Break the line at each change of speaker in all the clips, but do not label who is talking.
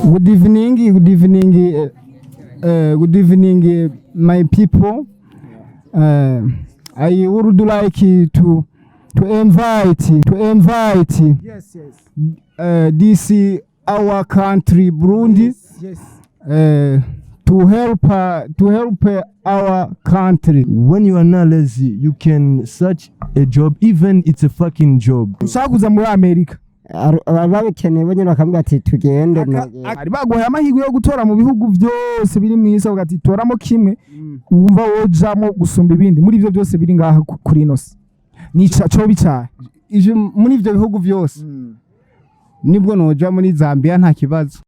Good evening, my people. I would like to invite.
Yes.
This our country, Burundi.
Yes.
To help our country.
When you are not lazy, you can search a job, even it's a fucking job.
Usakuza muri Amerika.
Ababikeneye bo nyine bakambwira ati tugende
ari bagoye amahirwe yo gutora mu bihugu byose biri mu isi ugati toramo kimwe wumva wojamo gusumba ibindi muri ivyo byose biri ngaha kuri inosi nica cyo bicaye ije muri ivyo bihugu byose nibwo noja muri Zambia nta kibazo.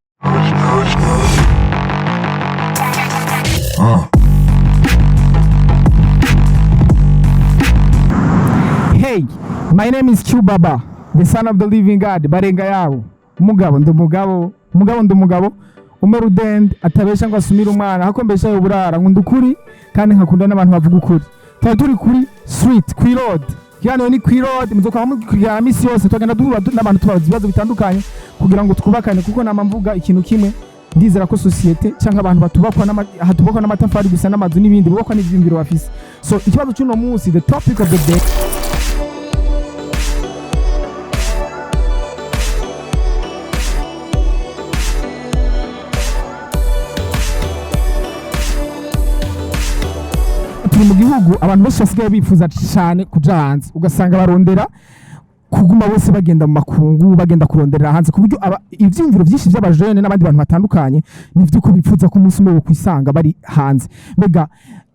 Hey, my name is Q Baba, the son of the living God. Barenga yawo umugabo ndumugabo umerudende atabesha ngo asumira umwana hako mbesha uburara nkunda ukuri kandi nkakunda n'abantu bavuga ukuri. Turi kuri street kuri road yani ni kuri road muzoka kugira misi yose twagenda duhura n'abantu tubaza ibibazo bitandukanye kugira ngo twubakane kuko nama mvuga ikintu kimwe ndizera ko societe cyangwa abantu hatubakwa n'amatafari gusa n'amazu n'ibindi bubakwa n'ivyimviro bafise. So ikibazo cy'uno munsi, the topic of the day, mu gihugu abantu bose basigaye bifuza cyane kuja hanze ugasanga barondera kuguma bose bagenda mu makungu bagenda kuronderera hanze ku buryo ivyumviro byinshi by'abajene n'abandi bantu batandukanye nivyuko bifuza ko umunsi umwe kwisanga bari hanze. Mbega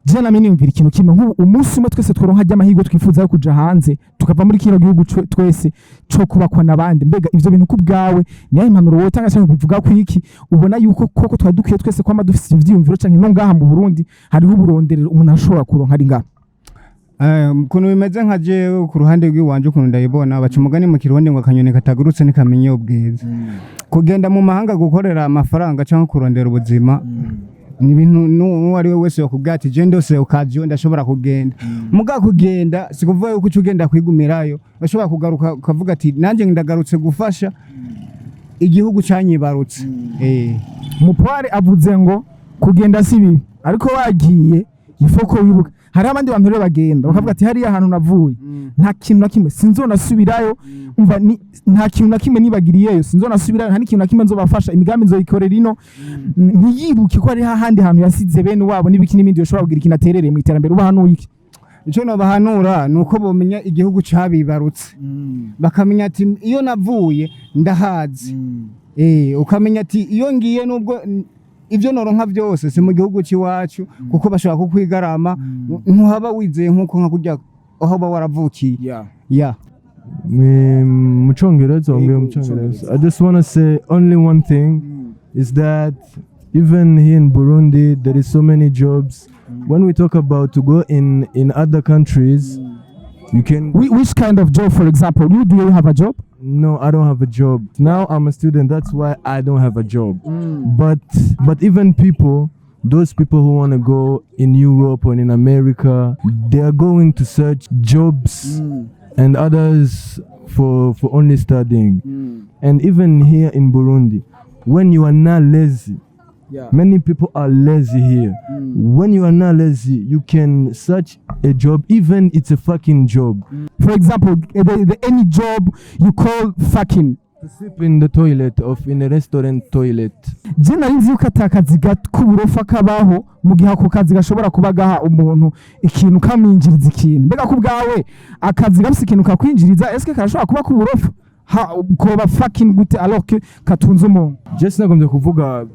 je na mini mvira ikintu kimwe nk'ubu umunsi umwe twese tworonka ry'amahirwe twifuza yo kuja hanze tukava muri kino gihugu twese cyo kubakwa nabandi. Mbega ivyo bintu ku bwawe niyo impanuro wowe tanga cyangwa bivuga ku iki ubona yuko koko twadukiye twese kwa madufise ivyumviro canke no ngaha mu Burundi hariho uburonderero umuntu ashobora kuronka ari ngaha?
Kuno bimeze nka je ku ruhande rw'iwanje ukuntu ndayibona baca umugani mu kirundi ngo akanyoni katagurutse nikamenye ubwiza. Kugenda mu mahanga gukorera amafaranga cyangwa kurondera ubuzima ni ibintu n'uwari we wese yakubwira ati je ndose ukaziyo ndashobora kugenda. Muga kugenda sikuvuga yuko ugenda kwigumirayo bashobora kugaruka ukavuga ati nanje ndagarutse gufasha igihugu canyibarutse.
Mupware avuze ngo kugenda si bibi ariko wagiye ifoko wibuka. Hari abandi bantu rero bagenda bakavuga ati hariya ahantu navuye nta kintu na kimwe sinzonasubirayo, umva nta kintu na kimwe nibagiriyeyo sinzonasubirayo, nta n'ikintu na kimwe nzobafasha, imigambi nzoyikorera ino. Ntiyibuke ko ari hahandi hantu yasize bene wabo n'ibiki n'ibindi yoshobora kugira ikintu aterereye mu iterambere. Ubahanuye iki?
Ico nobahanura nuko bomenya igihugu cabibarutse bakamenya ati iyo navuye ndahazi. Ukamenya ati iyo ngiye nubwo ivyo noronka byose si mu gihugu ciwacu kuko bashaka kukwigarama ntuhaba wizeye nkuko nka kurya aho ba waravukiye.
Mucongereza I just want to say only one thing is that even here in Burundi there is so many jobs. When we talk about to go in other countries, you can.
Which kind of job, for example? Do you have a job?
No, I don't have a job. Now I'm a student. That's why I don't have a job. But even those people who want to go in Europe or in America, they are going to search jobs and others for only studying. And even here in Burundi, when you are not lazy, many people are lazy here. When you are not lazy, you can search a job, even it's a fucking job.
For example, any job you call fucking.
To sleep in the toilet or in a restaurant toilet.
Je narinzi yuko atakazi k'uburofa kabaho mu gihe ako kazi gashobora kuba gaha umuntu ikintu kaminjiriza ikintu. Mbega ku bwawe akazi gafise ikintu kakwinjiriza eske karashobora kuba k'uburofa koba fucking gute alors que katunze umuntu?
Just nagombye kuvuga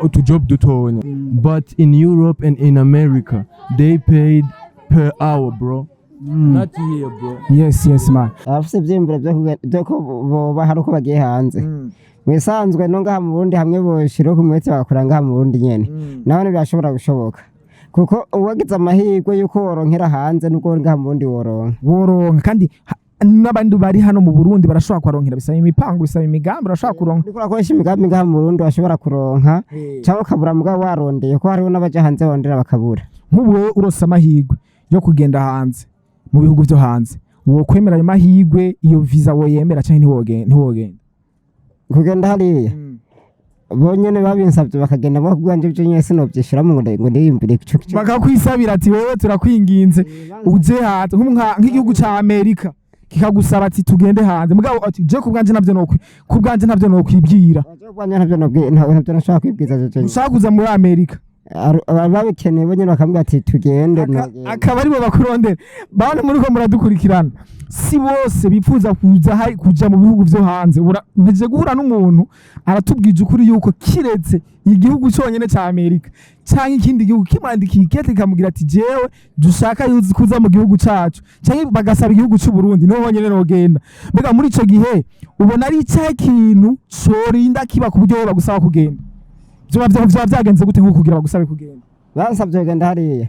utu job dutonya. But in Europe and in America they paid per hour, bro. Not here, bro.
Yes man.
abafise ivyimviro byo ko boba hari uko bagiye hanze. Mwisanzwe no ngaha mu Burundi hamwe boshiro ku mwete bakora ngaha mu Burundi nyene naho byashobora gushoboka kuko uwagize amahirwe yuko woronkera hanze nuko ngaha mu Burundi woronka kandi n'abandi bari hano mu Burundi barashobora kwaronkera bisaba imipango bisaba imigambi barashobora kuronka. Niko akoresha imigambi ngaha mu Burundi bashobora kuronka cyangwa kabura mbwa warondeye ko hariho n'abaje hanze bondera bakabura. Nk'ubu urose amahirwe yo kugenda hanze mu bihugu byo hanze wo kwemera ayo mahirwe iyo visa wo yemera cyane ntiwogenda kugenda hariya bonyene babinsabye bakagenda mu bwanje byo nyese no byishiramo ngo ndiyumvire ico
bakakwisabira ati wewe turakwinginze uje hato nk'igihugu ca Amerika kikagusaba ati tugende hanze mugabo ati je ku bwanje navyo nokwibwira
ntabyo nashaka kwibwiza je
ushaka kuza muri Amerika
babikeneye bonyene bakambwira ati tugende
akaba aribo bakurondera bana muri ko muradukurikirana si bose bifuza kuja mu bihugu vyo hanze mpeje guhura n'umuntu aratubwije ukuri yuko kiretse igihugu cyonyene ca Amerika canke ikindi gihugu kimandikiye ikete kamugira ati jewe dushaka yuzi kuza mu gihugu cacu canke bagasaba igihugu cy'u Burundi no honyene nogenda mbega muri ico gihe ubona ari cya kintu corinda kiba ku buryo bagusaba kugenda vyo vyagenze gute nko kugira bagusabe kugenda
bansabye kugenda hariya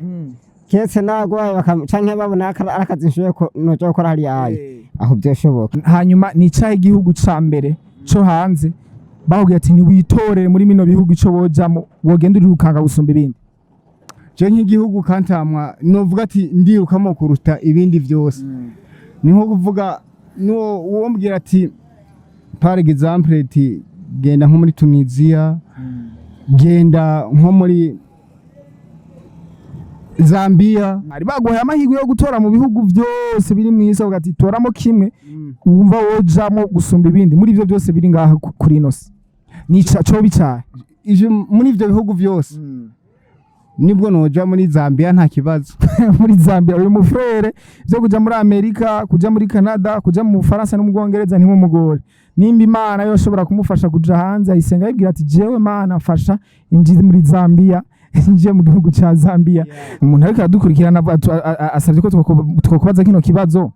ketse nagwa canke babona arakazi nshoye ko noje gukora hariya aho byoshoboka
hanyuma ni cya igihugu ca mbere co hanze bahugiye ati ni witorere muri mino bihugu ico bojamo wogenda urukanga gusumba ibindi
je nk'igihugu kantamwa novuga ati ndirukamo kuruta ibindi vyose ni nko kuvuga uwo mbwira ati par exemple ati genda nko muri Tunisia genda nko muri Zambia
ari bagoye amahirwe yo gutora mu bihugu byose biri mu isi ugati toramo kimwe wumva wojamo gusumba ibindi muri ivyo byose biri ngaha kuri inosi nica cyo bicaye
ije muri ivyo bihugu byose nibwo noja muri Zambia nta kibazo
muri Zambia uyu mufrere byo kuja muri Amerika kuja muri Canada kuja mu Faransa no mu Bwongereza ntimo mugore nimba Imana yoshobora kumufasha kuja hanze ayisenga yibwira ati jewe Mana fasha injize muri Zambia nje mu gihugu ca Zambia umuntu ariko aradukurikirana asavye ko twokubaza kino kibazo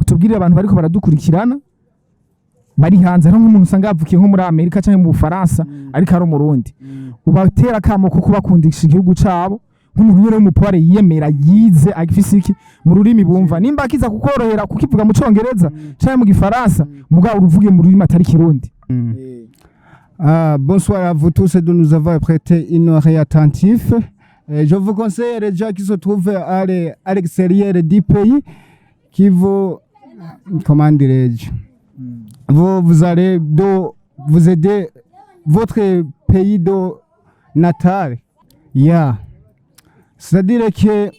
utubwirire abantu bariko baradukurikirana bari hanze ari nk'umuntu usanga yavukiye nko muri Amerika canke mu Faransa ariko ari umurundi ubatera kamo kuko bakundisha igihugu cabo nk'umuntu nyene w'umupore yiyemera yize agifise iki mu rurimi bumva nimba akiza kukorohera kukivuga mu Congereza canke mu Gifaransa mugabo uruvuge mu rurimi atari Kirundi.
Bonsoir à vous tous de nous avoir prêté une oreille attentive. Je vous conseille les gens qui se trouvent à l'extérieur du pays qui vous, comment dirais-je, vous allez vous aider votre pays de natal. Yeah. C'est-à-dire que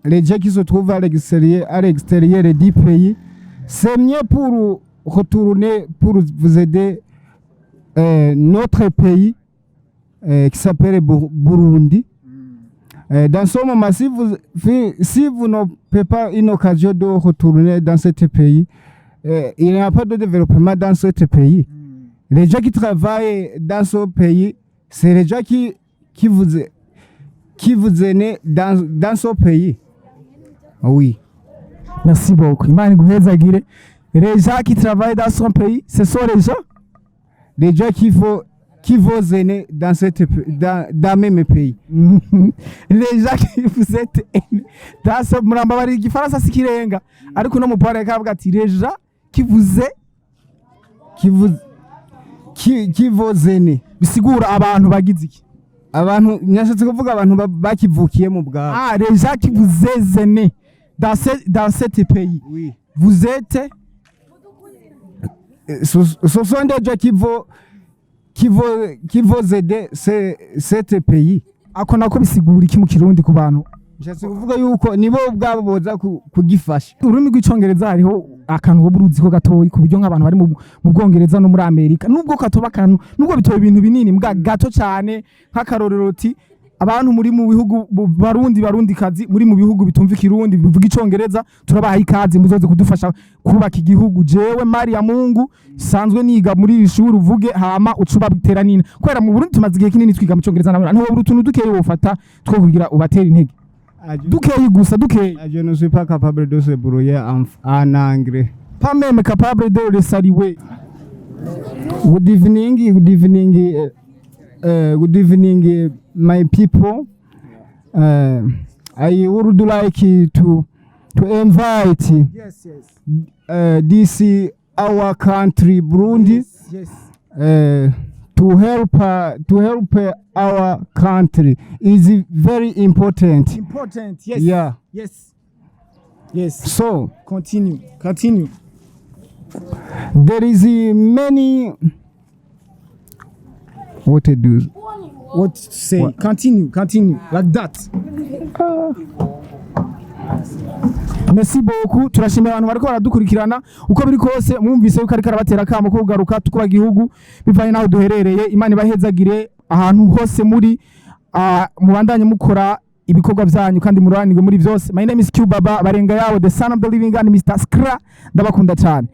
les gens qui se trouvent à l'extérieur du pays, c'est mieux pour retourner, pour vous aider notre pays qui s'appelle Burundi. Dans ce moment, si vous n'avez pas une occasion de retourner dans ce pays, il n'y a pas de développement dans ce pays. Les gens qui travaillent dans ce pays, c'est les gens qui vous aident dans ce pays. Oui.
Merci beaucoup. Imani guhezagire. Les gens qui travaillent dans son pays, ce sont les gens
qui vous aident dans même pays.
Les gens qui vous aident dans ce muramba bari igifaransa sikirenga ariko no mupare kavuga ati les gens qui vous aident bisigura abantu bagize iki
abantu nyashatse kuvuga abantu bakivukiye mu bwabo.
Les gens qui vous aident dans cet pays.
Oui.
Vous êtes
ce sont des gens qui vont aider cet pays.
Ako nako bisigura iki mu Kirundi ku bantu?
Nshatse kuvuga yuko nibo ubwabo boza kugifasha.
Ururimi rw'icongereza hariho akantu ho buruzi ko gatoyi ku buryo nk'abantu bari mu Bwongereza no muri Amerika nubwo katoba akantu nubwo bitoye ibintu binini mbwa gato cyane nk'akarorero ati abantu muri mu bihugu barundi kazi muri mu bihugu bitumva Kirundi bivuga icongereza turabaha ikaze muzoze kudufasha kubaka igihugu jewe Maria Mungu sanzwe niga muri ishuri uvuge hama ucuba bitera nina kwera mu Burundi tumaze igihe kinini twiga mu congereza naho urutuntu dukeye wofata two kugira ubatera intege dukeye gusa dukeye.
Je ne suis pas capable de se brouiller en anglais.
Pas même capable de le saluer.
Good evening, my people. I would like to invite this our country Burundi to help our country is very important.
Important, yes.
Yeah.
Yes.
So
continue.
There is many what to do.
What to say?
What?
Continue like that. Merci beaucoup. Turashimira abantu bariko baradukurikirana uko biri kose mwumvise yuko ariko arabatera kamo ko kugaruka tukura gihugu bivanye naho duherereye. Imana ibahezagire ahantu hose muri mubandanye mukora ibikorwa byanyu kandi muranirwe muri byose. My name is Q Baba Barenga yawo, the son of the living God, Mr. Skra. Ndabakunda cyane.